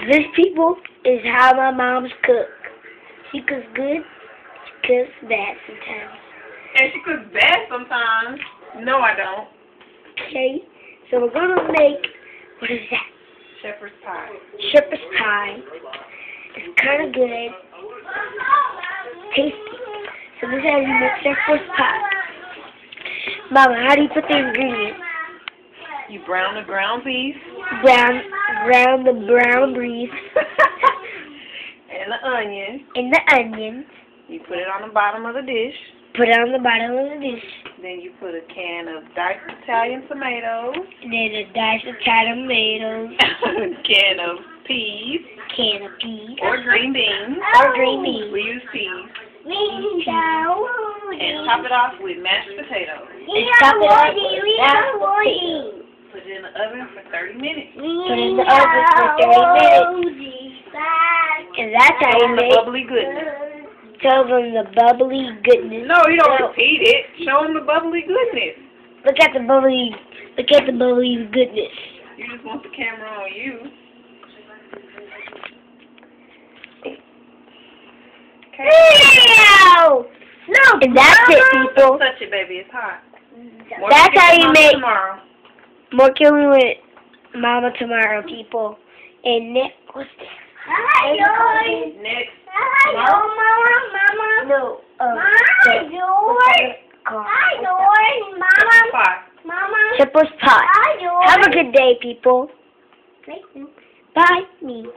This, people, is how my mom's cook. She cooks good, she cooks bad sometimes. And she cooks bad sometimes. No, I don't. Okay, so we're gonna make, what is that? Shepherd's pie. Shepherd's pie. It's kind of good, tasty. So this is how you make shepherd's pie. Mama, how do you put the ingredients? You brown the ground beef. Brown the brown beef. And the onion. And the onions. You put it on the bottom of the dish. Put it on the bottom of the dish. Then you put a can of diced Italian tomatoes. And then a diced Italian tomatoes. A can of peas. Can of peas. Or green beans. Or green beans. We use peas. Peas. And top it off with mashed potatoes. And top it off with mashed potatoes. Put it in the oven for 30 minutes. Put it in the oven for 30 minutes. And that's how you the make bubbly goodness. Tell them the bubbly goodness. No, you don't repeat it. Show them the bubbly goodness. Look at the bubbly goodness. You just want the camera on you. Okay. Ew! No, and that's it, people. Don't touch it, baby. It's hot. That's how you make tomorrow. more killing with Mama tomorrow, people. And next, what's this? Hi, George. Next. Hi, Mama. No. Hi, George. Hi, George. Mama. Pie. Mama. Shepherd's pie. Hi, George. Have a good day, people. Bye. Me.